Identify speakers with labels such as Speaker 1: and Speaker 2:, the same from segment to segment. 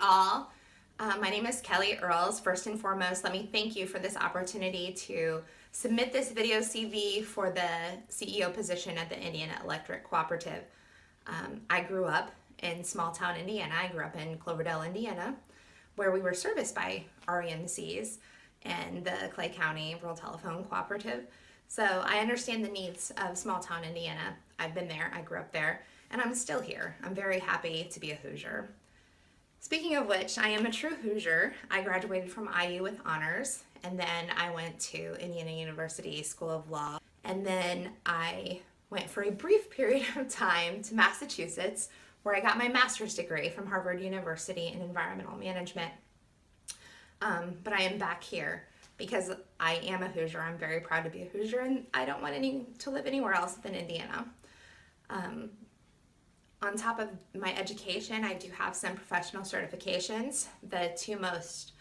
Speaker 1: all. My name is Kelly Earls. First and foremost, let me thank you for this opportunity to submit this video CV for the CEO position at the Indiana Electric Cooperative. I grew up in small town Indiana. I grew up in Cloverdale, Indiana, where we were serviced by REMCs and the Clay County Rural Telephone Cooperative. So I understand the needs of small town Indiana. I've been there, I grew up there, and I'm still here. I'm very happy to be a Hoosier. Speaking of which, I am a true Hoosier. I graduated from IU with honors, and then I went to Indiana University School of Law, and then I went for a brief period of time to Massachusetts, where I got my master's degree from Harvard University in environmental management. But I am back here because I am a Hoosier. I'm very proud to be a Hoosier, and I don't want to live anywhere else than Indiana. On top of my education, I do have some professional certifications. The two most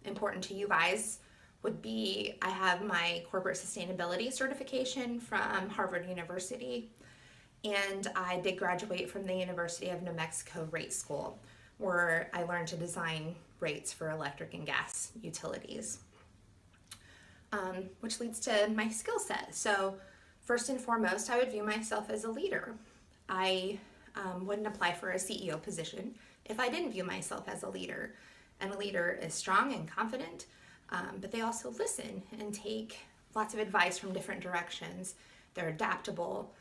Speaker 1: important to you guys would be, I have my corporate sustainability certification from Harvard University, and I did graduate from the University of New Mexico Rate School, where I learned to design rates for electric and gas utilities, which leads to my skill set. So first and foremost, I would view myself as a leader. I wouldn't apply for a CEO position if I didn't view myself as a leader. And a leader is strong and confident, but they also listen and take lots of advice from different directions. They're adaptable,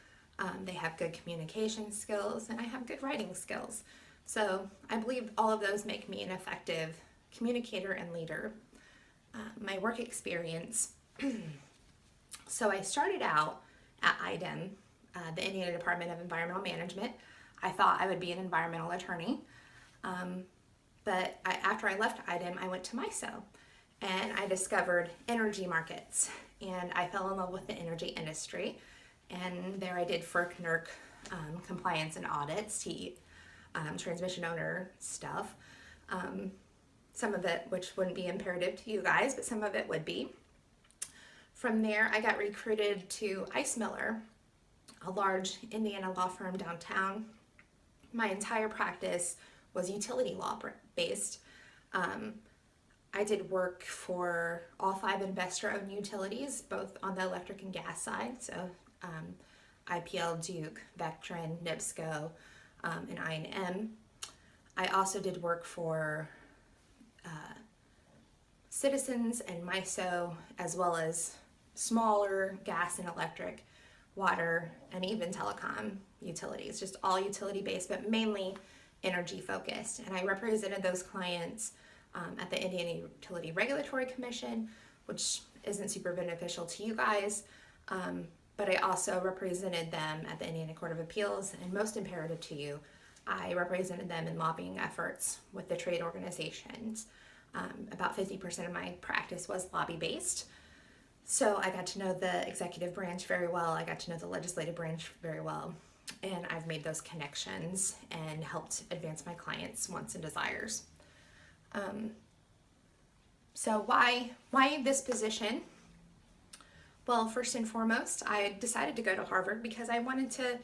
Speaker 1: they have good communication skills, and I have good writing skills. So I believe all of those make me an effective communicator and leader. My work experience, so I started out at IDEM, the Indiana Department of Environmental Management. I thought I would be an environmental attorney, but after I left IDEM, I went to MISO, and I discovered energy markets, and I fell in love with the energy industry, and there I did FERC-NERC compliance and audits, transmission owner stuff, some of it which wouldn't be imperative to you guys, but some of it would be. From there, I got recruited to Ice Miller, a large Indiana law firm downtown. My entire practice was utility law based. I did work for all 5 investor-owned utilities, both on the electric and gas side, so IPL, Duke, Vectren, NIPSCO, and I&M. I also did work for Citizens and MISO, as well as smaller gas and electric, water, and even telecom utilities, just all utility based, but mainly energy focused. And I represented those clients at the Indiana Utility Regulatory Commission, which isn't super beneficial to you guys, but I also represented them at the Indiana Court of Appeals, and most imperative to you, I represented them in lobbying efforts with the trade organizations. About 50% of my practice was lobby based. So I got to know the executive branch very well, I got to know the legislative branch very well, and I've made those connections and helped advance my clients' wants and desires. So why this position? Well, first and foremost, I decided to go to Harvard because I wanted to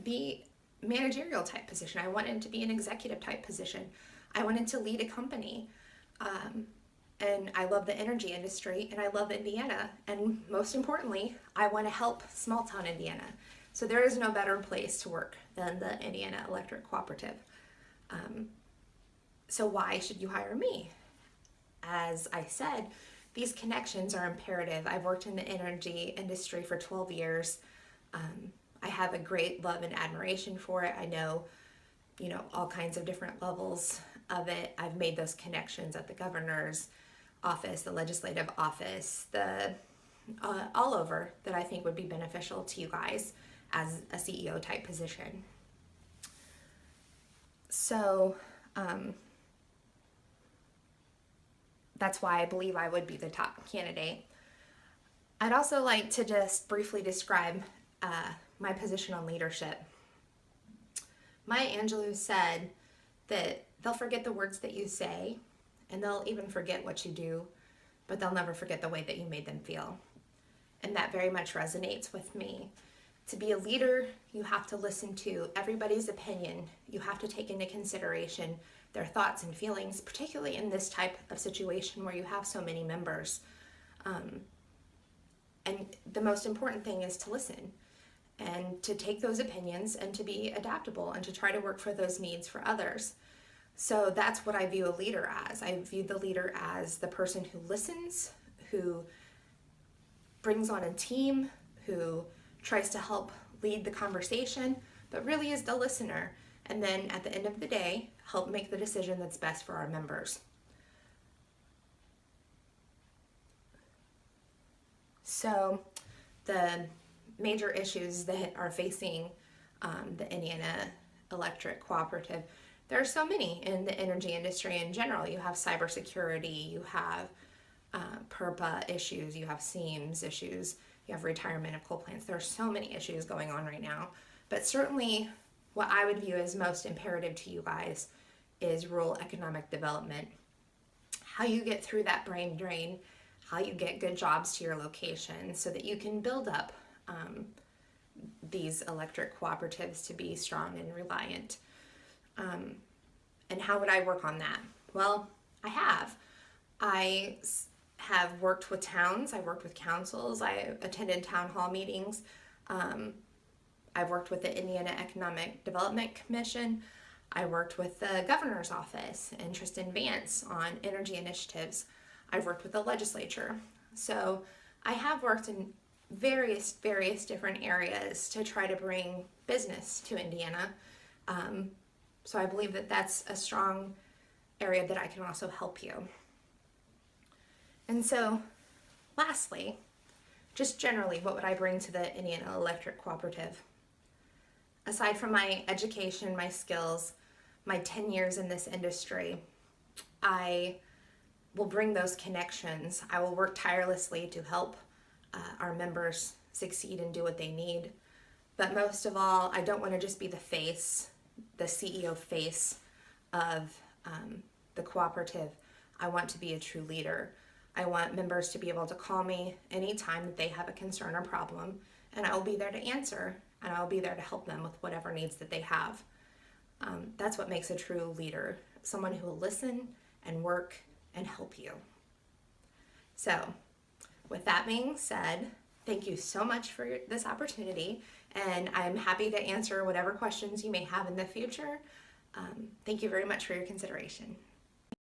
Speaker 1: be managerial type position. I wanted to be an executive type position. I wanted to lead a company. And I love the energy industry, and I love Indiana, and most importantly, I want to help small town Indiana. So there is no better place to work than the Indiana Electric Cooperative. So why should you hire me? As I said, these connections are imperative. I've worked in the energy industry for 12 years. I have a great love and admiration for it. I know, all kinds of different levels of it. I've made those connections at the governor's office, the legislative office, all over, that I think would be beneficial to you guys as a CEO type position. So that's why I believe I would be the top candidate. I'd also like to just briefly describe my position on leadership. Maya Angelou said that they'll forget the words that you say, and they'll even forget what you do, but they'll never forget the way that you made them feel. And that very much resonates with me. To be a leader, you have to listen to everybody's opinion. You have to take into consideration their thoughts and feelings, particularly in this type of situation where you have so many members. And the most important thing is to listen and to take those opinions and to be adaptable and to try to work for those needs for others. So that's what I view a leader as. I view the leader as the person who listens, who brings on a team, who tries to help lead the conversation, but really is the listener. And then at the end of the day, help make the decision that's best for our members. So the major issues that are facing the Indiana Electric Cooperative, there are so many in the energy industry in general. You have cybersecurity, you have PERPA issues, you have SEAMS issues, you have retirement of coal plants. There are so many issues going on right now. But certainly what I would view as most imperative to you guys is rural economic development. How you get through that brain drain, how you get good jobs to your location so that you can build up these electric cooperatives to be strong and reliant. And how would I work on that? Well, I have worked with towns, I worked with councils, I attended town hall meetings. I've worked with the Indiana Economic Development Commission. I worked with the governor's office and Tristan Vance on energy initiatives. I've worked with the legislature. So I have worked in various different areas to try to bring business to Indiana. So I believe that that's a strong area that I can also help you. And so lastly, just generally, what would I bring to the Indiana Electric Cooperative? Aside from my education, my skills, my 10 years in this industry, I will bring those connections. I will work tirelessly to help our members succeed and do what they need. But most of all, I don't want to just be the face, the CEO face of the cooperative. I want to be a true leader. I want members to be able to call me anytime that they have a concern or problem, and I will be there to answer, and I will be there to help them with whatever needs that they have. That's what makes a true leader, someone who will listen and work and help you. So, with that being said, thank you so much for this opportunity, and I'm happy to answer whatever questions you may have in the future. Thank you very much for your consideration.